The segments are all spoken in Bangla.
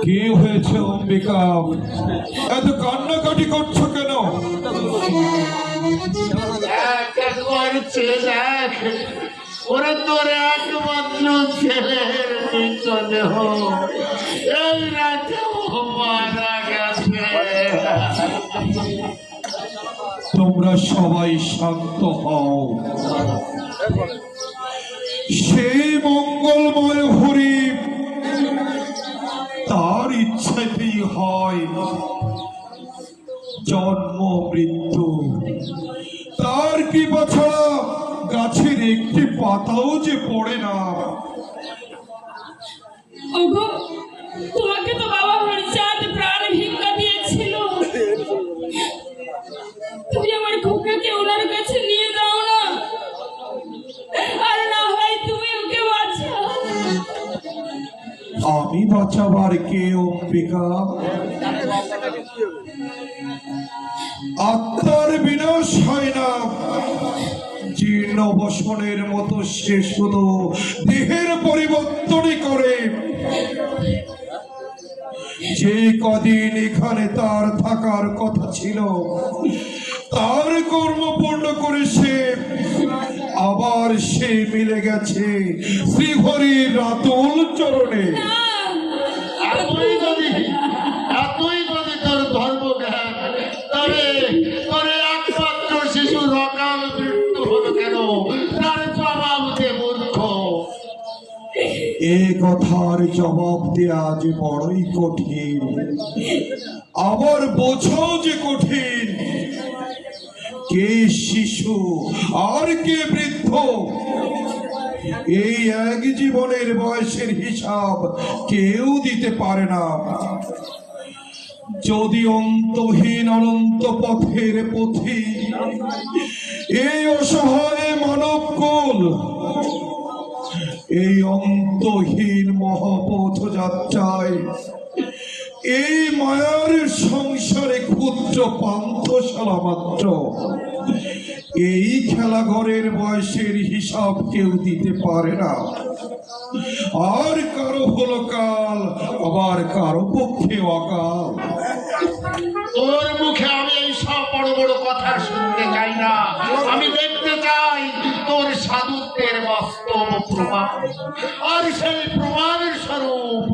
কি হয়েছে অম্বিকা, এত কান্নাকাটি করছো কেন? একবার চেয়ে দেখ, ওরা তোর একমাত্র ছেলের মৃতদেহ এই রাতে মারা গেছে। তোমরা সবাই শান্ত হও। সেই মঙ্গলময় হরি তার ইচ্ছাতেই হয় জন্ম মৃত্যু, তার কৃপা ছাড়া গাছের একটি পাতাও যে পড়ে না। ওগো, তোমাকে তো বাবা হরিচাঁদ প্রাণ ভিক্ষা দিয়েছিল, তুমি আমার খোকাকে ওনার কাছে নিয়ে যাও না, আর না হয় তুমি ওকে বাঁচাও। আমি বাঁচাবার কে অম্বিকা? আত্মার বিনাশ হয় না, জীর্ণ বসনের মতো সে শুধু দেহের পরিবর্তনই করে। যে কদিন এখানে তার থাকার কথা ছিল, তার কর্ম পূর্ণ করে আবার সে মিলে গেছে শ্রীহরির রাতুল চরণে। এতই যদি তোর ধর্মজ্ঞান, তবে তোর একমাত্র শিশুর অকাল মৃত্যু হলো কেন? তার জবাব দে মূর্খ। এ কথার জবাব দেয়া যে বড়ই কঠিন, আবার বোঝাও যে কঠিন। কে শিশু আর কে বৃদ্ধ, এই এক জীবনের বয়সের হিসাব কেউ দিতে পারে না। যদি অন্তহীন অনন্ত পথের পথি এই অসহায় মানব কুল এই অন্তহীন মহাপথ যাত্রায় এই মায়ার সংসারে ক্ষুদ্র পান্থশালা মাত্র, এই খেলাঘরের বয়সের হিসাব কেউ দিতে পারে না। আর কারো হলো কাল, আবার কারো পক্ষে অকাল। তোর মুখে আমি এই সব বড় বড় কথা শুনতে চাই না। আমি দেখতে চাই তোর সাধুত্বের বাস্তব প্রমাণ, আর সেই প্রমাণের স্বরূপ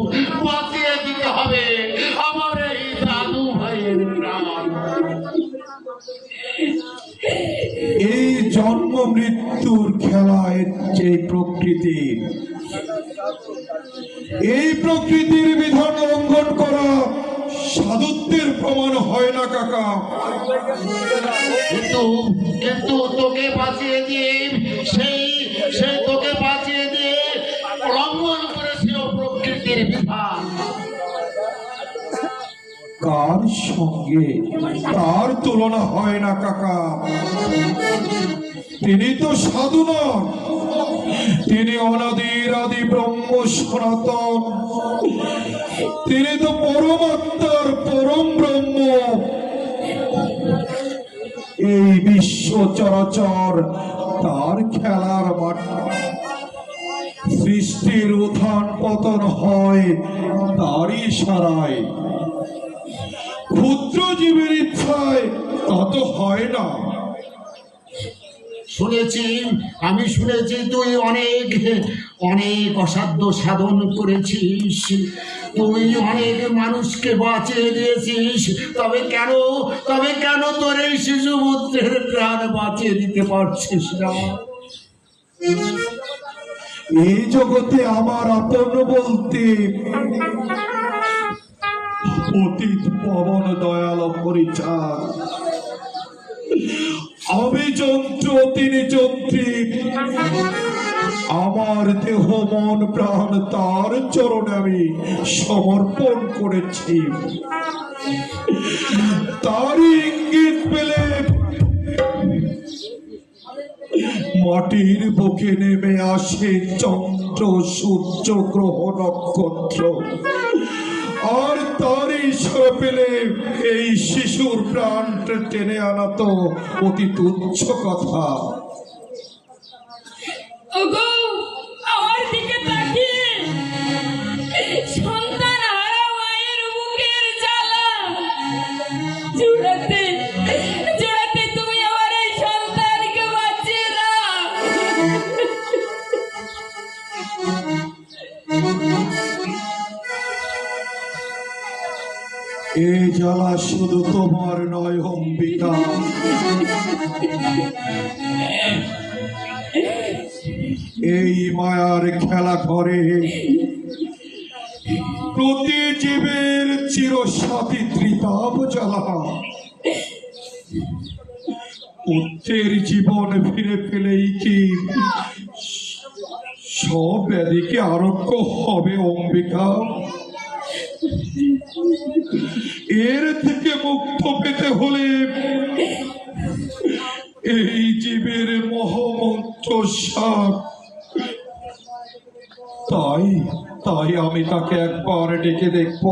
বাঁচিয়ে দিতে হবে আমার এই দাদু ভাইয়ের প্রাণ। এই জন্ম মৃত্যুর খেলায় যে প্রকৃতি, এই প্রকৃতির বিধান লঙ্ঘন করা সাধুত্বের প্রমাণ হয় না কাকা। কিন্তু তোকে বাঁচিয়ে দিয়ে তোকে বাঁচিয়ে দিয়ে লঙ্ঘন করেছে প্রকৃতির বিধান। কার সঙ্গে তার তুলনা হয় না কাকা। তিনি তো সাধু নন, তিনি অনাদির আদি ব্রহ্ম সনাতন, তিনি তো পরমাত্মার পরম ব্রহ্ম। এই বিশ্ব চরাচর তার খেলার মাঠ, সৃষ্টির উত্থান পতন হয় তারই ইশারায়, ক্ষুদ্র জীবের ইচ্ছায় তা তো হয় না। আমি শুনেছি তুই অনেক অসাধ্য সাধন করেছিস, তুই অনেক মানুষকে বাঁচিয়ে দিয়েছিস। তবে কেন তোর এই শিশু পুত্রের প্রাণ বাঁচিয়ে দিতে পারছিস না? এই জগতে আমার আপন বলতে অতীত পবন দয়াল হরিচাঁদ। আমি যন্ত্র, তিনি যন্ত্রী, আমার দেহ মন প্রাণ তার চরণে আমি সমর্পণ করেছি। তারই ইঙ্গিত পেলে মাটির বুকে নেমে আসে চন্দ্র, সূর্য, গ্রহ, নক্ষত্র, আর তারই ইশারা পেলে এই শিশুর প্রাণ টেনে আনা তো অতি তুচ্ছ কথা। ওগো, আমার দিকে তাকিয়ে সন্তান হারা মায়ের জ্বালা শুধু তোমার নয় অম্বিকা, এই মায়ার খেলা করে প্রতি জীবের চিরসাথী ত্রিতাপ জ্বালা। পুত্রের জীবন ফিরে পেলেই কি সব ব্যাধিকে আরোগ্য হবে অম্বিকা? এর থেকে মুক্ত পেতে হলে এই জীবের মহামন্ত্র সাপ। তাই তাই আমি তাকে একবার ডেকে দেখব,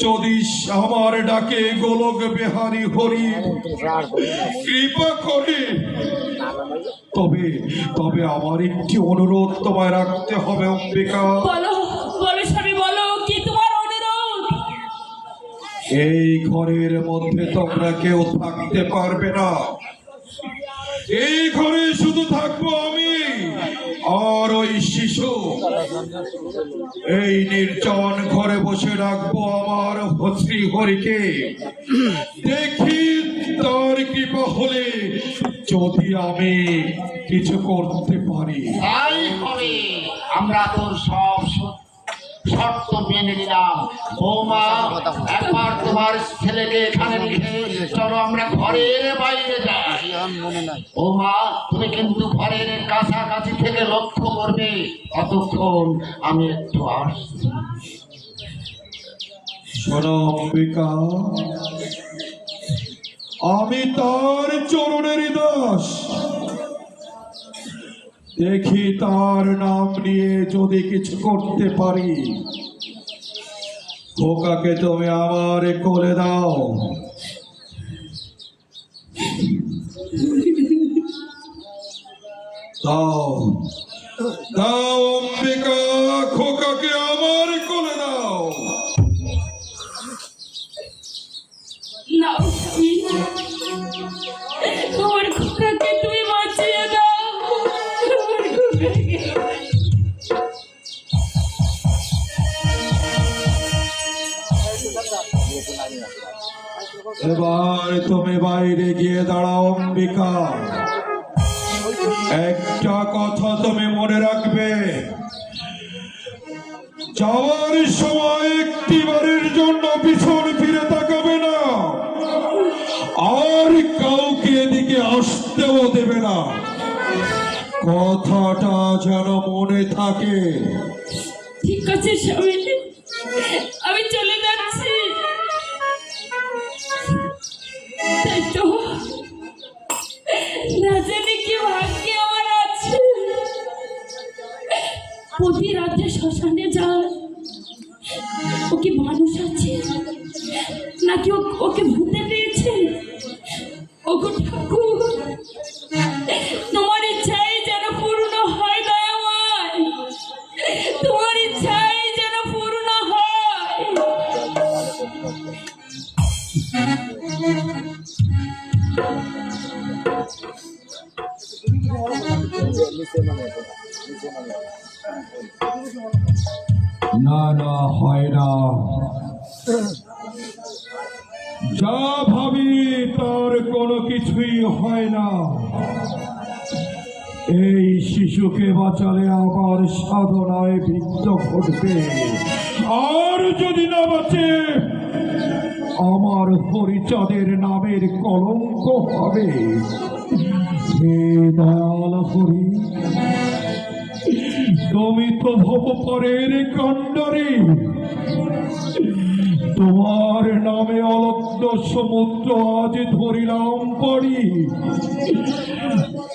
যদি আমার ডাকে গোলক বিহারী হরি কৃপা করে তবে তবে আমার একটি অনুরোধ তোমায় রাখতে হবে অম্বিকা। বলো বলো স্বামী, বলো কি তোমার অনুরোধ? এই ঘরের মধ্যে তোমরা কেউ থাকতে পারবে না। এই ঘরে শুধু থাকবো আমি আর ওই শিশু। এই নির্জন ঘরে বসে রাখবো আমার শ্রী হরিকে। দেখি তার কৃপা হলে যদি আমি কিছু করতে পারি। তাই হবে, আমরা তোর সব শর্ত মেনে নিলাম। বৌমা, একবার তোমার ছেলেকে এখানে রেখে চলো আমরা ঘরের বাইরে যাই। বৌমা, তুমি কিন্তু ঘরের কাছাকাছি থেকে লক্ষ্য করবে, ততক্ষণ আমি একটু আসছি। শোনো অম্বিকা, আমি তার চরণের দাস। দেখি তার নাম নিয়ে যদি কিছু করতে পারি। খোকাকে তুমি আমার কোলে দাও। দাও দাও অম্বিকা, খোকাকে আমার কোলে দাও। নাও স্বামী, তোমার খোকাকে তুমি বাঁচিয়ে দাও, আমার খোকাকে। এবার তুমি বাইরে গিয়ে দাঁড়াও অম্বিকা। একটা কথা তুমি মনে রাখবে, যাওয়ার সময় একটিবারের জন্য পিছন ফিরে তাকাবে না, আর কাউকে এদিকে আসতেও দেবে না। কথাটা যেন মনে থাকে। ঠিক আছে স্বামী, আমি চলে যাচ্ছি। তাই তো, না জানি কি ভাগ্যে আমার আছে। প্রতি রাতে শ্মশানে যায়, ও কি মানুষ আছে নাকি ওকে ভূতে পেয়েছে? ওগো ঠাকুর, তোমার ইচ্ছাই যেন পূর্ণ হয় দয়াময়, তোমার ইচ্ছাই যেন পূর্ণ হয়। না না, হয় না। যা ভাবি তার কোনো কিছুই হয় না। এই শিশুকে বাঁচালে আমার সাধনায় বিঘ্ন ঘটবে, আর যদি না বাঁচে আমার হরিচাঁদের নামের কলঙ্ক হবে। হে দয়াল হরি, তুমি তো ভবপরের কণ্ডরে, তোমার নামে অলক্ষ সমুদ্র আজ ধরিলাম পড়ি।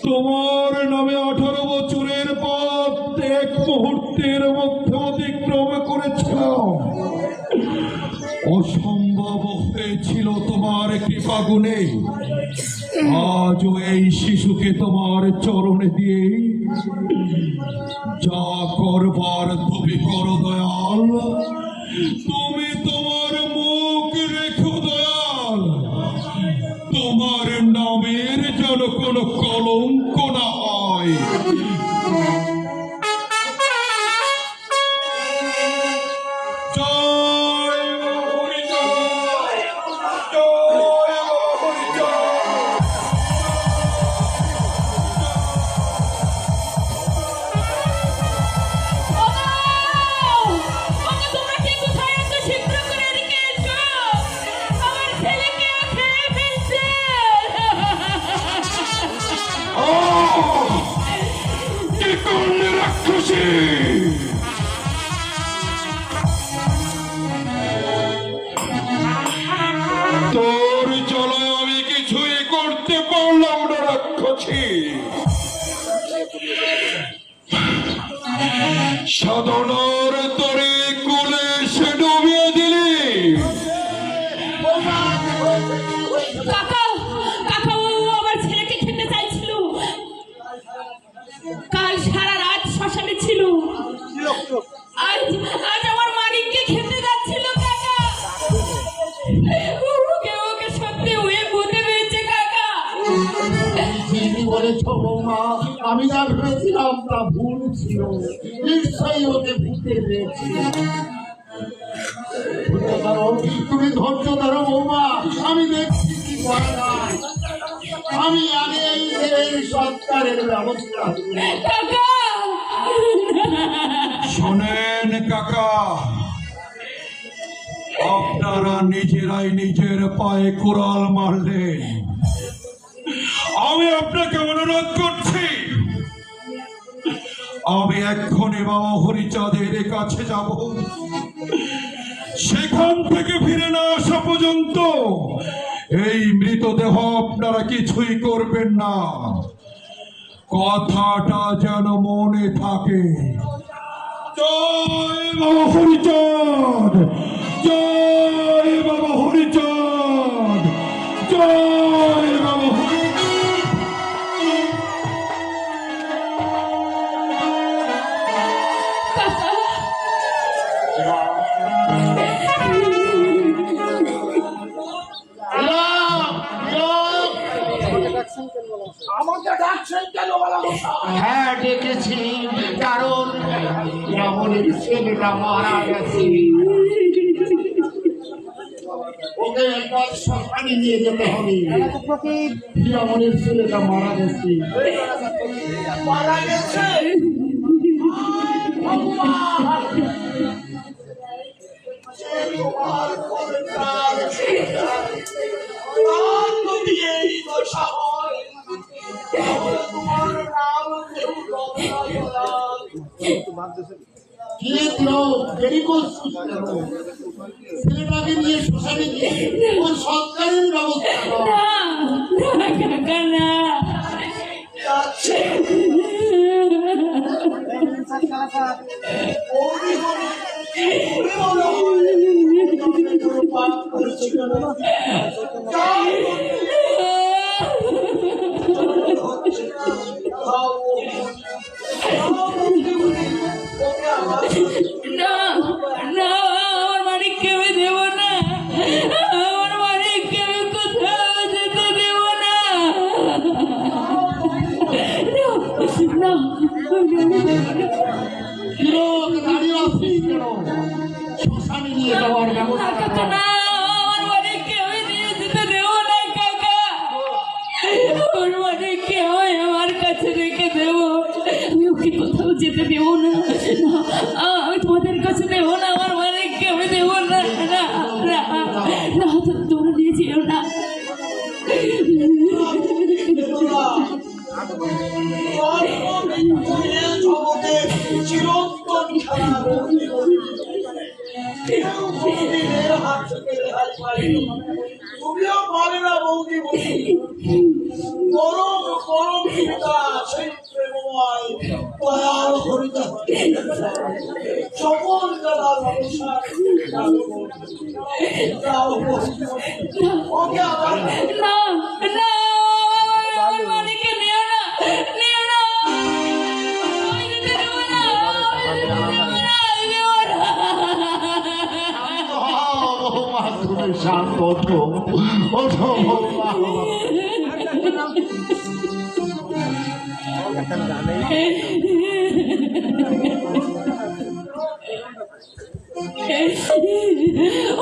তোমার নামে 18 বছরের পথ এক মুহূর্তের মধ্যে অতিক্রম করেছিলাম। অসম্ভব হয়েছিল তোমার কৃপা গুণে। আজও এই শিশুকে তোমার চরণে দিয়ে যা করবার তুমি করো দয়াল। তুমি তোমার মুখ রেখো দয়াল, তোমার নামের যেন কোনো কলঙ্ক না হয়। জয় হরিচাঁদ। করতে পারলাম না রাক্ষসী। সাধনার তরে কুলে সে ডুবিয়ে দিলি। কাকা কাকা ও আমার ছেলেকে খেতে চাইছিল, কাল সারা রাত শ্মশানে ছিল, আজ আজ আমার মানিককে খেতে যাচ্ছিল কাকা। ওকে ওকে সত্যি ওই ভূতে পেয়েছে কাকা। ঠিকই বলেছ বৌমা, আমি যা ভেবেছিলাম তা ভুল ছিল। নিশ্চয়ই ওকে ভূতে পেয়েছি। তুমি ধৈর্য ধরো বৌমা, আমি দেখছি কি করা যায়। আমি আগে এই সৎকারের ব্যবস্থা করি। কাকা শোনেন কাকা, আপনারা নিজেরাই নিজের পায়ে কুড়াল মারলেন। আমি আপনাকে অনুরোধ করছি, আমি এক্ষুনি বাবা হরিচাঁদের কাছে যাব। সেখান থেকে ফিরে না আসা পর্যন্ত এই মৃতদেহ আপনারা কিছুই করবেন না। কথাটা যেন মনে থাকে। জয় বাবা হরিচাঁদ, জয় বাবা হরিচাঁদ, জয় বাবা হ্যাঁ ডেকেছি, কারণ রাবণের ছেলেটা মারা গেছে। ওকে একবার শ্মশানে নিয়ে যেতে হবে। রাবণের ছেলেটা মারা গেছে। মারা গেছে ছেলেটাকে নিয়ে শ্মশানে গিয়ে ওর সৎকারের ব্যবস্থা কর। না কাকা না, না না, আমার মানিককে আমি দেব না, আমার মানিককে আমি কোথাও যেতে দেব না। না দাঁড়িয়ে আসছিস কেন? শ্মশানে নিয়ে যাওয়ার ব্যবস্থা কাকা কর। না, আমার মানিককে আমি দিয়ে যেতে দেব না কাকা। আমার মানিককে আমি আমার কাছে রেখে দেব, আমি ওকে কোথাও যেতে দেব না। আমি তোমাদের কাছে দেব না, আমার মানিককে আমি দেব না। না না না, তোমরা নিয়ে যেও না। চিরন্তন খেলা তুমিও পারে না বৌদি বলি পরম পরম পিতা সেই প্রেমময় দয়াল হরিচাঁদ সকল জেলার মানুষের ওকে আবার না না, আমার মানিককে নিও না, নিও না, আমি যেতে দেব না, আমি দেব না। বৌমা তুমি শান্ত ওঠো, ওঠো বৌমা।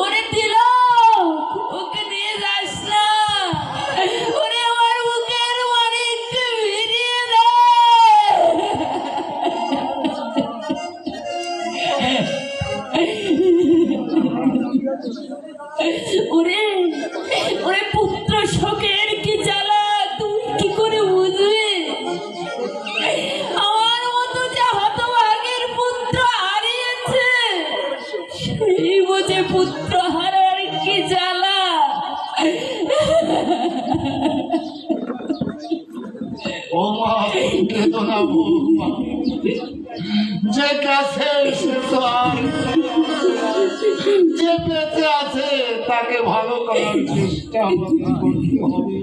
ওরে দিল, ওকে নিয়ে যাস না, ওরে আমার বুকের মানিককে ফিরিয়ে দে। ওরে ওরে পুত্র শোকের কি জ্বালা তুই কি করে বুঝবি? আমার মতো যে হতভাগের পুত্র হারিয়েছে সেই বুঝে পুত্র হারা বৌমা কেঁদো না বৌমা, যে কাছে সে তো আর যে বেঁচে আছে তাকে ভালো করার চেষ্টা আমাকে করতে হবে।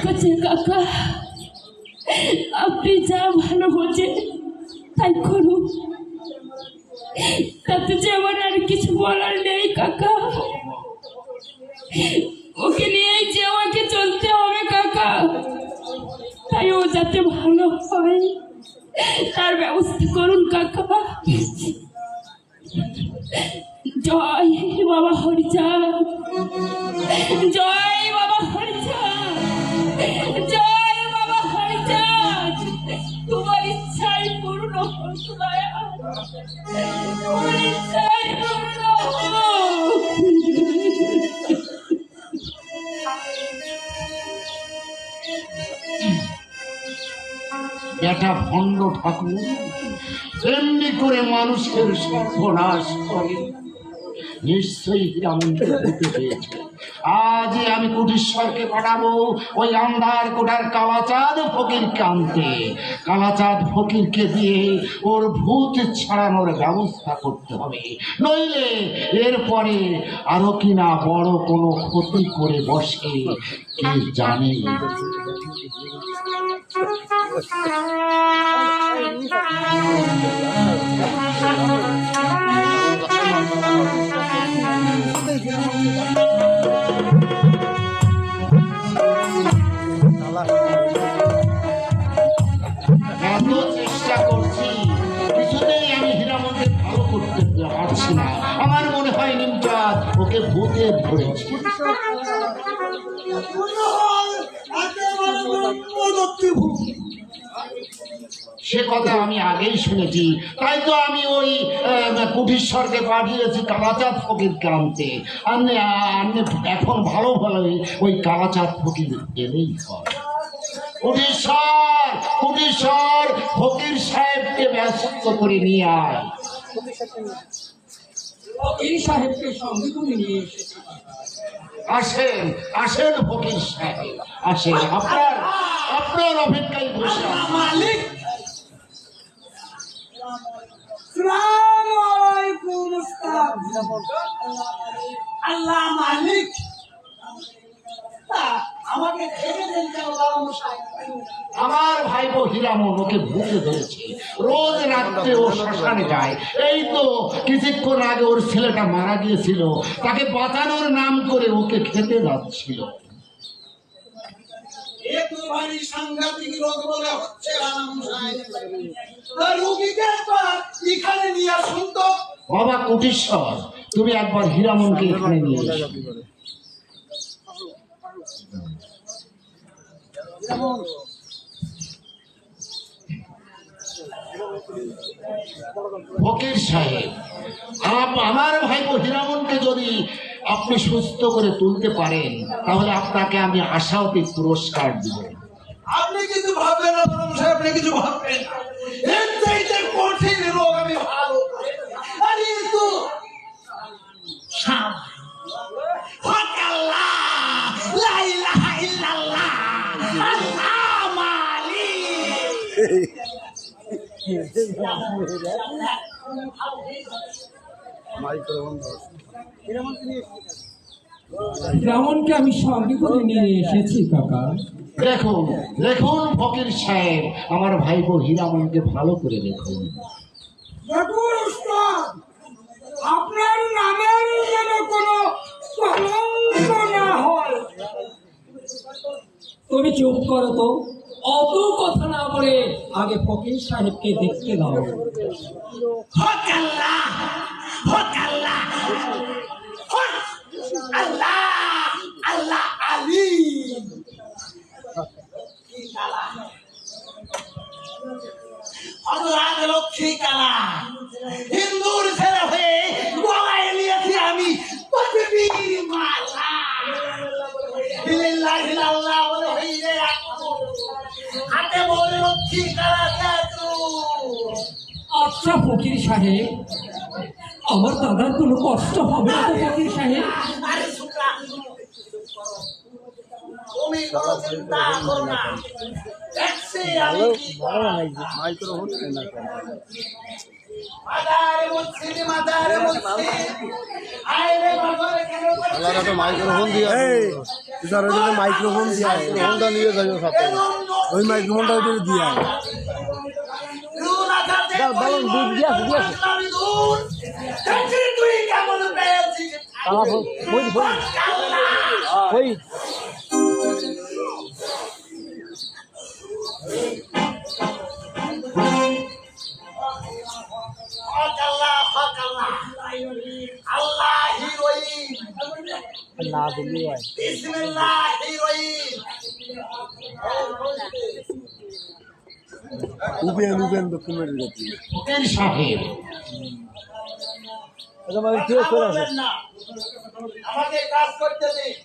আচ্ছা কাকা, আপনি যা ভালো বোঝেন তাই করুন, তাতে যে আমার আর কিছু বলার নেই কাকা। ওকে নিয়েই যে আমাকে চলতে হবে কাকা, তাই ও যাতে ভালো হয় তার ব্যবস্থা করুন কাকা। জয় বাবা হরিচাঁদ, জয় বাবা হরিচাঁদ, জয় বাবা হরিচাঁদ। তোমার ইচ্ছাই পূর্ণ হোক দয়াল, তোমার ইচ্ছাই পূর্ণ হোক। বেটা ভণ্ড ঠাকুর এমনি করে মানুষের সর্বনাশ করে, নিশ্চয়ই হীরামনকে ভূতে পেয়েছে। আজ আমি কুটিশ্বরকে পাঠাবো ওই আন্ধার কোটার কালাচাঁদ ফকিরকে আনতে। কালাচাঁদ ফকিরকে দিয়ে ওর ভূত ছাড়ানোর ব্যবস্থা করতে হবে, নইলে এরপরে আরো কিনা বড় কোনো ক্ষতি করে বসে কে জানে। এত চেষ্টা করছি, কিছুতেই আমি হীরামনকে ভালো করতে পারছি না। আমার মনে হয় নিমচাঁদ ওকে ভূতে ধরেছে। সে কথা আমি আগেই শুনেছি, তাই তো আমি ওই কুটিশ্বরকে পাঠিয়েছি কালাচাঁদ ফকিরকে আনতে। এখন ভালো ভালোই ওই কালাচাঁদ ফকির এলেই হয়। কুটিশ্বর, কুটিশ্বর, ফকির সাহেবকে ব্যস্ত করে নিয়ে আয়। ফকির সাহেবকে সঙ্গে করে নিয়ে এসেছি। আসেন, আসেন ফকির সাহেব, আসেন। আপনার আপনার অপেক্ষায় বসে আছি। মালিক, আসসালামু আলাইকুম। আল্লাহ মালিক, আমাকে খেতে দেন কেন বাবা মশাই? আমার ভাইপো হীরামন ওকে ভূতে ধরেছে। রোজ রাত্রে ও শ্মশানে যায়। এই তো কিছুক্ষণ আগে ওর ছেলেটা মারা গিয়েছিল, তাকে বাঁচানোর নাম করে ওকে খেতে যাচ্ছিল। এ তো ভারী সাংঘাতিক রোগ বলে হচ্ছে বাবা মশাই। রোগীকে এখানে নিয়ে আসুন তো। বাবা কুটিশ্বর, তুমি একবার হীরামনকে এখানে নিয়ে এসো। ফকির সাহেব, আমার ভাইপো হীরামনকে যদি আপনি সুস্থ করে তুলতে পারেন তাহলে আপনাকে আমি আশাওতে পুরস্কার দিব। আপনি কিছু ভাববেন না বাবা মশাই, আপনি কিছু ভাববেন না। এর চাইতে কঠিন রোগ আমি ভালো। আরে তো রামনকে আমি সঙ্গে করে নিয়ে এসেছি কাকা। দেখুন দেখুন ফকির সাহেব, আমার ভাইপো হীরামনকে ভালো করে দেখুন। দেখুন উস্তাদ, আপনার নামের যেন কোনো কলঙ্ক না হয়। তুমি চুপ করো তো, অত কথা না বলে আগে ফকির সাহেবকে দেখতে দাও। হক আল্লাহ, হক আল্লাহ, হক আল্লাহ, আল্লাহ আলী। হযরত লক্ষ্মী কালা হিন্দুর ছেলে হয়ে গলায় নিয়েছি আমি পৃথিবীর মালা। লিল্লাহি ইল্লাল্লাহ বলে হইরে হাতে বলে লক্ষ্মী কালা জাদু। আচ্ছা ফকির সাহেব, আমার দাদার কোনো কষ্ট হবে না তো ফকির সাহেব? আরে শুক্রা, তুমি কোনো চিন্তা করো না, দেখছি আমি কি মাদারে মুসিদ মাদারে মুসিদ আইরে বাজারে কেন মাইক্রোফোন দিয়ে মাইক্রোফোন দিয়ে ফোনটা নিয়ে যাবে সাথে ওই মাইক্রোফোনটা ওই দিয়ে বলুন দুধ দিয়েছে তুই কেমন পেয়েছিস আল্লাহ হিরোইন না দিলি ভাই বিসমিল্লাহ হিরোইন উবেন ডকুমেন্ট করতে ফকির সাহেব এটা মানে কি করে আছে বলবেন না, আমাকে কাজ করতে দিন।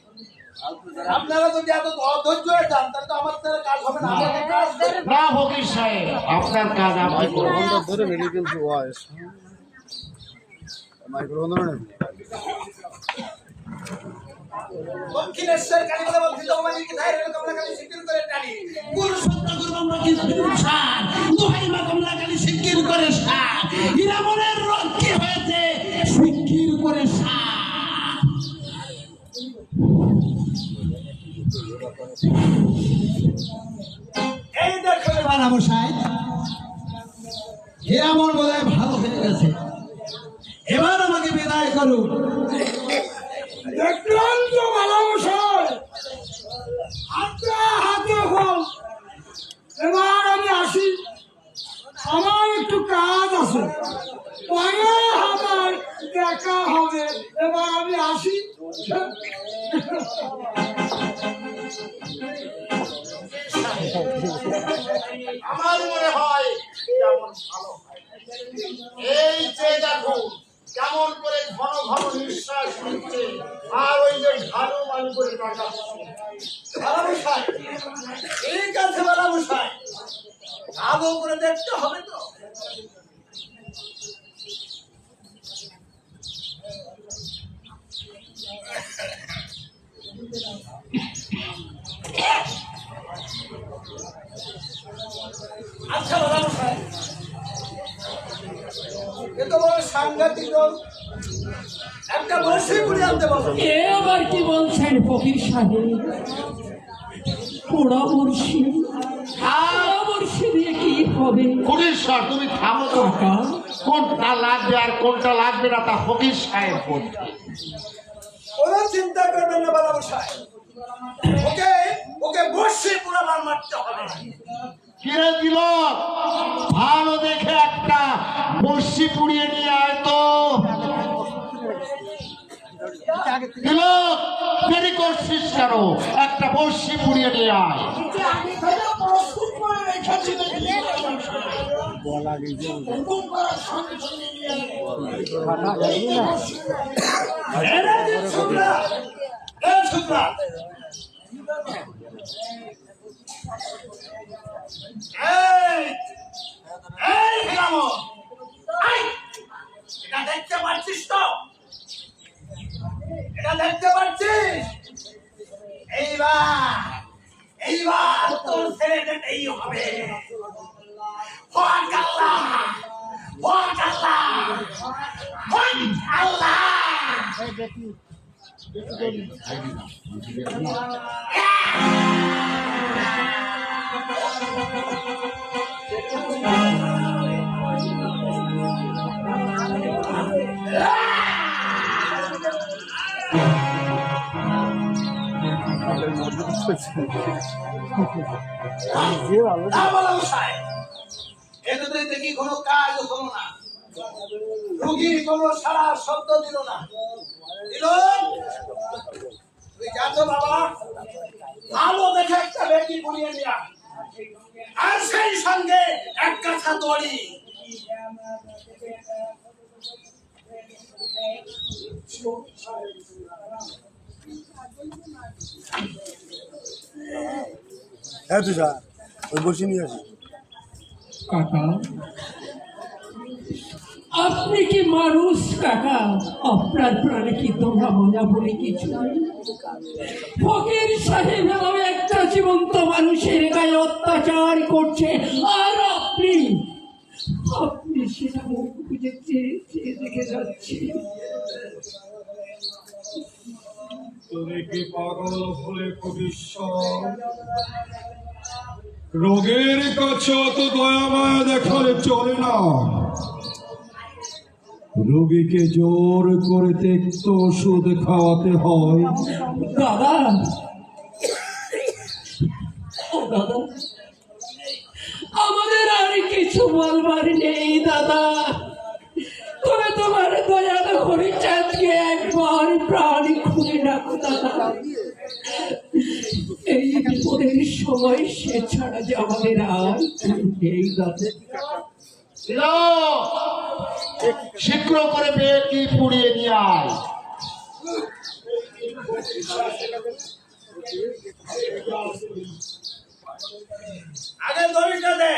আপনারা যদি এত অধৈর্য হয়ে যান তাহলে তো আমার দ্বারা কাজ হবে না। আমাকে কাজ করতে না ফকির সাহেব, আপনার কাজ আপনি করুন। মাইক্রোফোনটা ধরে রেডি কিন্তু ভয়েস মাইক্রোফোন ধরে দক্ষিণেশ্বর কালীবালা বলছি তোমাদের কি ধারে কমলা কালী সিকির করে টানি গুরু সত্য গুরু আমরা কি সার দোহাই মা কমলা কালী সিকির করে সার হীরা মনের রোগ কি হয়েছে সিকির করে সার এই দেখো বাবা মশাই হীরা মন বোধহয় ভালো হয়ে গেছে, এবার আমাকে বিদায় করুন। দেখলাম তো বাবা মশাই হাতে হাতে ফল, এবার আমি আসি, আমার একটু কাজ আছে, পরে আমার দেখা হবে, এবার আমি আসি। আমার মনে হয় যেমন ভালো হয়। এই যে দেখো কেমন করে ঘন ঘন নিঃশ্বাস নিচ্ছে আর ওই যে ঝাড়ু মালু করে কাটাচ্ছে। বালামশাই ঠিক আছে বালামশাই, আদৌ করে দেখতে হবে তো। আচ্ছা বালামশাই, এ তো বড় সাংঘাতিক রোগ, একটা বসে পুড়ে আনতে বলো। এ আবার কি বলছেন ফকির সাহেব? পোড়া বর্ষি দিয়ে কি হবে? ফকির সাহেব তুমি থামো তো। কাকা কোনটা লাগবে আর কোনটা লাগবে না তা ফকির সাহেব বলছে। কোনো চিন্তা করবেন না বালামশাই, ওকে ওকে বসে পুরো মার মারতে হবে। কিরে দিল, ভালো দেখে একটা বর্ষি পুড়িয়ে নিয়ে আয় তো। দিল, দেরি করছিস কেন? একটা বর্ষি পুড়িয়ে নিয়ে আয়। আমি তো প্রস্তুত করে রেখেছি নাকি বলা গেছে হুকুম করার সঙ্গে সঙ্গে নিয়ে এরা যে ছোকরা, এ ছোকরা, এই এই গ্রামর, এই এটা দেখতে পাচ্ছিস তো? এটা দেখতে পাচ্ছিস? এইবার তোর ছেড়ে যেতেই হবে। হক আল্লাহ, হক আল্লাহ, হক আল্লাহ। এতে দেখি কোনো কাজ হলো না, রোগী কোনো সারা শব্দ দিল না। দিল, তুই যাচ্ছ বাবা, ভালো দেখে একটা বেটি পুড়িয়ে নিয়া, আর সেই সঙ্গে এক কাছা দড়ি। হ্যাঁ তুই যা ওই বসে নিয়ে আসি কাকা আপনি কি মানুষ কাকা? আপনার প্রাণে কি তোমরা মজা বলে কিছু নেই? ফকির সাহেব এভাবে একটা জীবন্ত মানুষের গায়ে অত্যাচার করছে, আর আপনি সেটা মুখ বুঝে চেয়ে চেয়ে দেখে যাচ্ছি। তুমি কি পাগল হলে কবিশ্বর? রোগের কাছে অত দয়া মায়া দেখালে চলে না। রোগীকে জোর করে তেক্ত ওষুধ খাওয়াতে হয়। দাদা, ও দাদা, আমাদের আর কিছু বলবার নেই দাদা। তবে তোমার দয়ালু হরিচাঁদকে একবার প্রাণ খুলে রাখো দাদা। এই বিপদের সময় সে ছাড়া যে আমাদের আর নেই দাদা। শীঘ্র করে বেটি পুড়িয়ে নিয়ে আয়। আগে দড়িটা দে।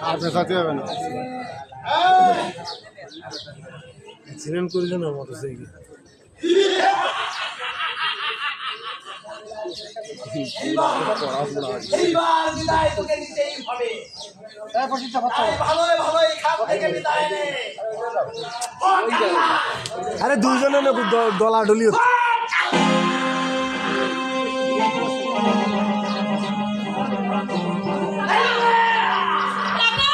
আপনার সাথে হবে না, অ্যাক্সিডেন্ট করেছে না মোটরসাইকেল। এইবার বিদায় তোকে নিতেই হবে। ভালোই ভালোই খাপ থেকে বিদায় নে। আরে দুইজনে দলাডলি কাকা,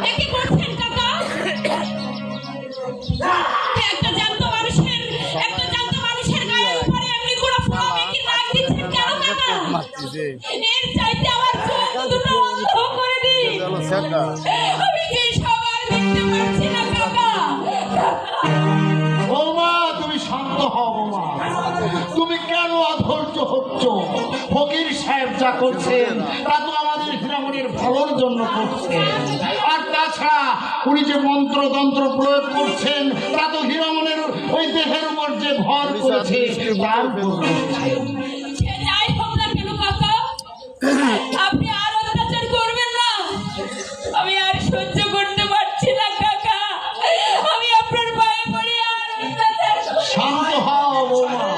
এ কি করছেন কাকা? একটা জ্যান্ত মানুষের গায়ের উপরে এমনি করে ফোড়া মেখে নাক দিচ্ছেন কেন কাকা? এর চাইতে আমার চোখ দুটো অন্ধ করে দিন। আমি যে সবার দেখতে পাচ্ছি না কাকা। বৌমা, তুমি শান্ত হও বৌমা। তুমি কেন অধৈর্য হচ্ছ? ফকির সাহেব যা করছেন তা তো আমাদের হীরামণির ভালোর জন্য করছেন। আর তাছাড়া উনি যে মন্ত্রতন্ত্র প্রয়োগ করছেন তা তো হীরামণির ওই দেহের উপর যে ভর করেছে তার উপর করছেন। সে যাই হোক না কেন কাকা, আপনি আর অত্যাচার করবেন না। আমি আর সহ্য করতে পারছি না কাকা। আমি আপনার পায়ে পড়ে আর অত্যাচার করব না। শান্ত হও বৌমা।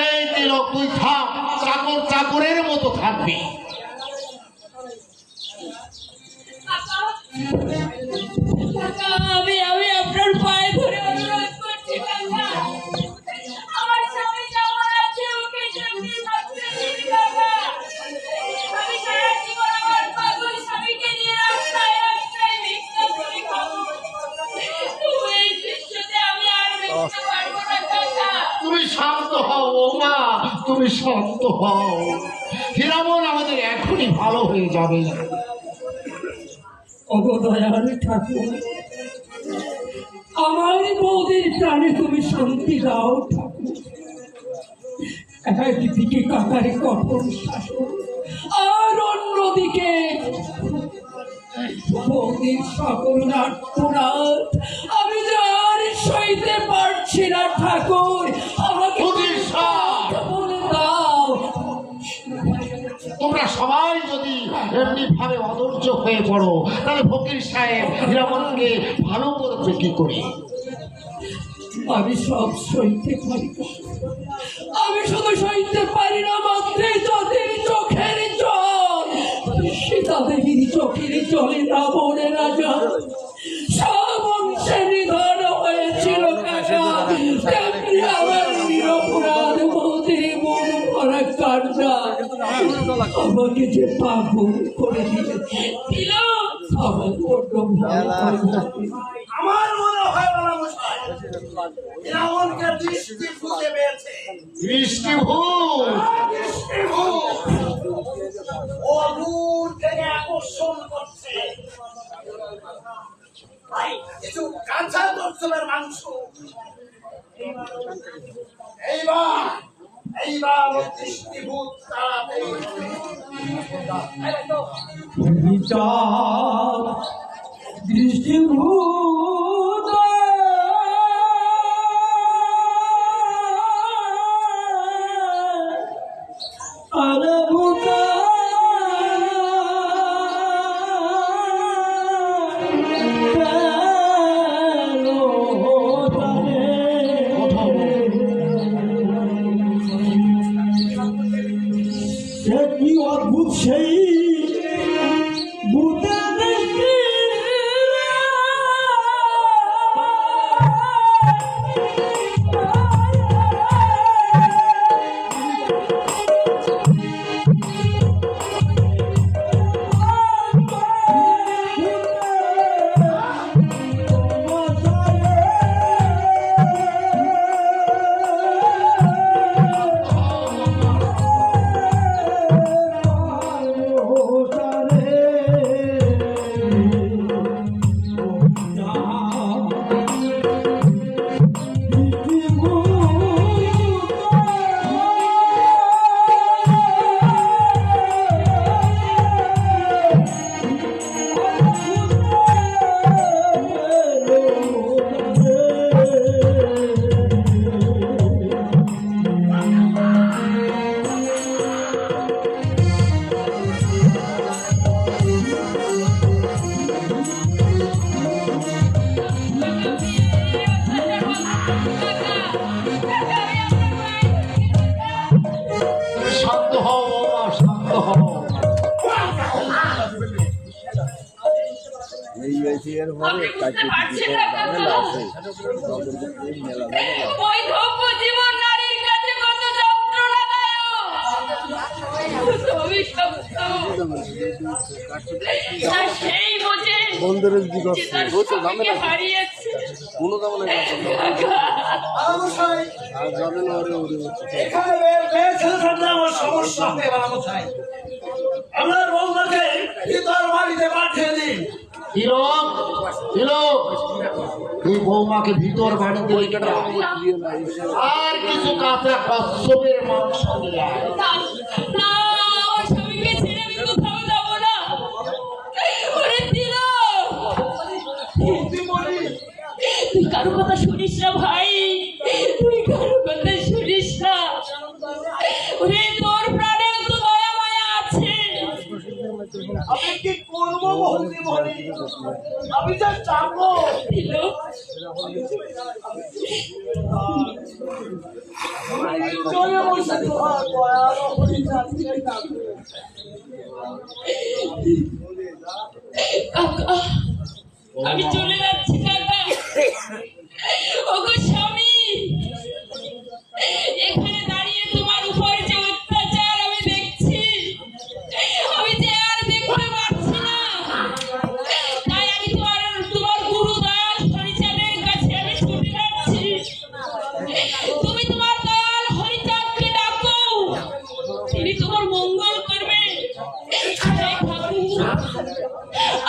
এই তিলক, তুই থাক, চাকরের মতো থাকবি। কাকা, আমি আপনার পায়ে ধরে অনুরোধ করছি কাকা। আমার স্বামী যেমন আছে ওকে সেমনি থাকতে দিন কাকা। আমি সারা জীবন আমার পাগল স্বামীকে নিয়ে রাস্তায় রাস্তায় ভিক্ষা করে খাবো। তবু এই দৃশ্যতে আমি আর দেখতে পারবো না কাকা। তুমি শান্ত হও বৌমা, তুমি শান্ত হও। হীরামন আমাদের এখনই ভালো হয়ে যাবে। অবদয়াল ঠাকুর, আমার বৌদির প্রাণে তুমি শান্তি দাও ঠাকুর। একদিকে কাকার কঠোর শাসন, আর অন্যদিকে বৌদির সকল আর্তনাদ আমি যে আর সইতে পারছি না ঠাকুর। আমাকে ফকির সাহেব, বলে দাও। তোমরা সবাই যদি এমনি ভাবে অধৈর্য হয়ে পড়ো তাহলে ফকির সাহেব হীরামনকে ভালো করবে কি করে? আমি সব সইতে পারি না। আমি শুধু সইতে পারি না মাত্রই তাদের চোখের জল। সীতা দেবীর চোখের জলে রাবণের রাজা সব অংশে নিধন হয়েছিল কাকা। তেমনি আমার নিরপরাধ বৌদির মন ভরা কান্না আমাকে যে পাগল করে দিয়েছে। আমার বড্ড ভয় করে। আমার মনে হয় বলা মশাই রাবণকে দৃষ্টি ফুটে পেয়েছে। বৃষ্টিভূত ও দূর থেকে আকর্ষণ করছে। ভাই, কিছু কাঁচা দর্শনের মাংস। এইবার ও দৃষ্টিভূত তাড়াতাড়ি দৃষ্টিভূত আরভূতা কি অদ্ভুত সেই ভূতের দৃষ্টি শান্ত হও বৌমা, শান্ত হও। এই এর পরে কাছে ঝামেলা আছে মেলা ঝামেলা ওই ধব্য জীবন নারীর কাছে কত যন্ত্রণাদায়ক। তুমি সত্য। আর সেই বোঝে বন্ধুদের কি যে করছে তার বলছে স্বামীকে ঝামেলা হারিয়েছে। কোনো ঝামেলা না আর ঝামেলা ওরে ওরে হচ্ছে এখানে মেয়ে ছেলে থাকলে আমার সমস্যা হবে বালামশাই। আপনার বৌমাকে ভিতর বাড়িতে পাঠিয়ে দিন। তিলক, তিলক, তুই বৌমাকে ভিতর বাড়িতে রেখে দাও। আর কিছু কাঁচা কচ্ছপের মাংস নিয়ে আয়। না, না, আমার স্বামীকে ছেড়ে আমি কোথাও যাবো না। ওরে তিলক, তুই কারো কথা শুনিস না ভাই, তুই কারো কথা শুনিস না। ওরে তোর প্রাণে তো দয়া মায়া আছে। আমি কি করবো বৌদিমণি? আমি যা চাবো তিলক, চলে বসে তোমার দয়ার অপরিচারকে ডাকবো। কাকা, আমি চলে যাচ্ছি কাকা। ওগো স্বামী, এখানে দাঁড়িয়ে তোমার উপর যে অত্যাচার আমি দেখছি, আমি যে আর দেখতে পাচ্ছি না। তাই আমি তোমার গুরু দয়াল হরিচাঁদের কাছে আমি ছুটে যাচ্ছি। তুমি তোমার দয়াল হরিচাঁদকে ডাকো, তিনি তোমার মঙ্গল করবে। জয় ঠাকুর,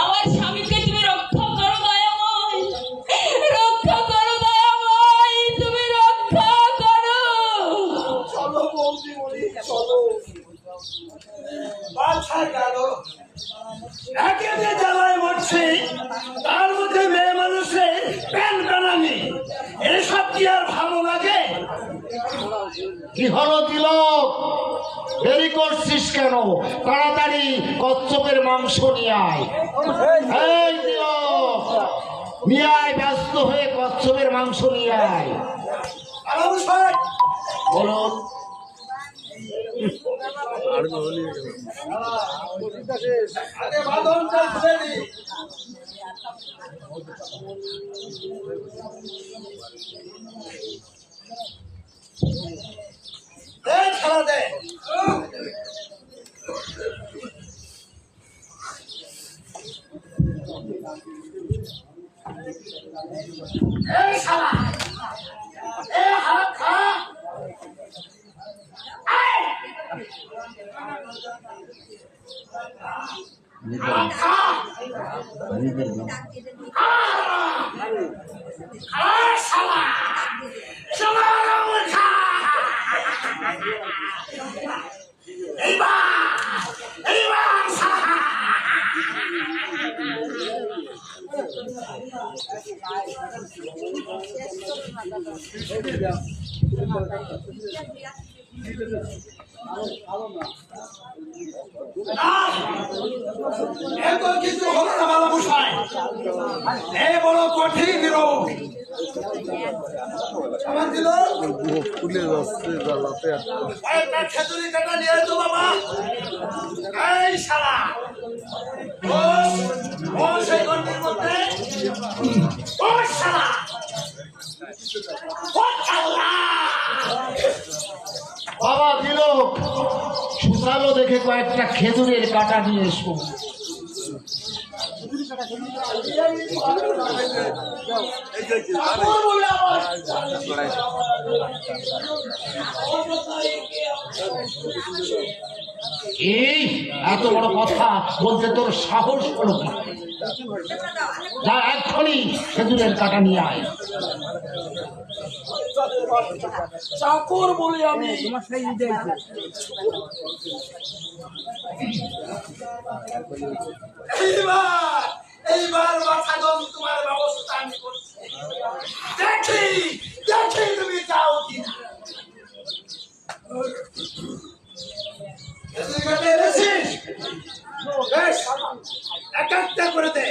আমার স্বামীকে তুমি রক্ষা করো দয়াময়, রক্ষা করো দয়াময়, তুমি রক্ষা করো। চলো বৌদিমণি, চলো। বাছা গেল, একে যে জ্বালায় মরছে, তার মধ্যে মেয়ে মানুষে প্যান কানানি, এসব কি আর ভালো লাগে? কি হলো তিলক, দেরি করছিস কেন? তাড়াতাড়ি কচ্ছপের মাংস নিয়ে আয়। এই তিলক, নিয়ে আয়, ব্যস্ত হয়ে কচ্ছপের মাংস নিয়ে আয়। বালামশাই, বলুন। আর হলি আগে বাঁধনটা খুলে দিই। দে ছাড়া দে। এই শালা, এই হাত খা। এত কিছু হলো না বাবা মশাই, এ বড় কঠিন রোগ। আমার দিল খুলে যাচ্ছে জ্বালাতে একটা খেজুরি কাটা নিয়ে তো বাবা। এই শালা ও সেই গন্ডির মধ্যে ও শালা ও আল্লাহ। বাবা দিল সুতালো দেখে কয়েকটা খেজুরের কাটা নিয়ে এসো। এই এত বড় কথা বলতে তোর সাহস হলো কি? যা এক্ষুনি খেজুরের কাটা নিয়ে আয়। চাকর বলে আমি এইবার মাথা গম তোমার ব্যবস্থা আমি করছি। দেখি দেখি তুমি যাও কিনা। বেশ এক একটা করে দে।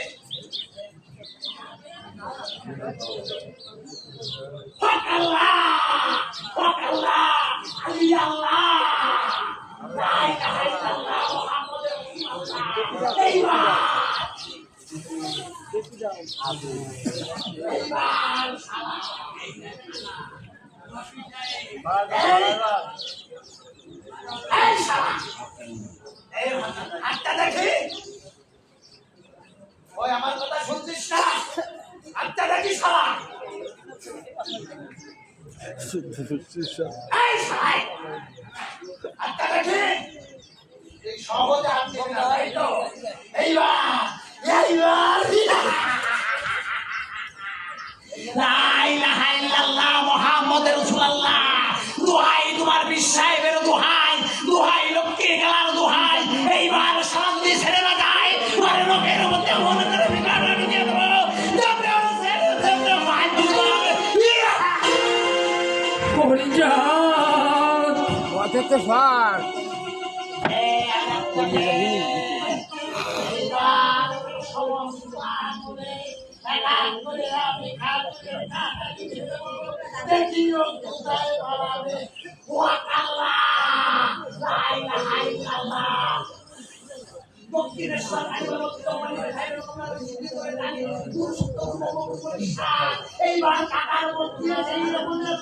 আটটা দেখি ওই আমার কথা শুনছিস না? আটটা দেখি শালা। এই শালা আটটা দেখি এই সহজে হাত দিবি না, তাই তো? এইবার লা ইলাহা ইল্লাল্লাহ মুহাম্মাদুর রাসূলুল্লাহ। দোহাই তোমার বিশ্বাসের দোহাই, দোহাই লক্ষ্মী গেলার দোহাই। এইবার সালাম দিয়ে ছেড়ে না যায় মানে লোকের মধ্যে মনে করে বিকার ঢুকিয়ে দেবো। তো ফার এইবার কাকার মধ্যে এই রকমের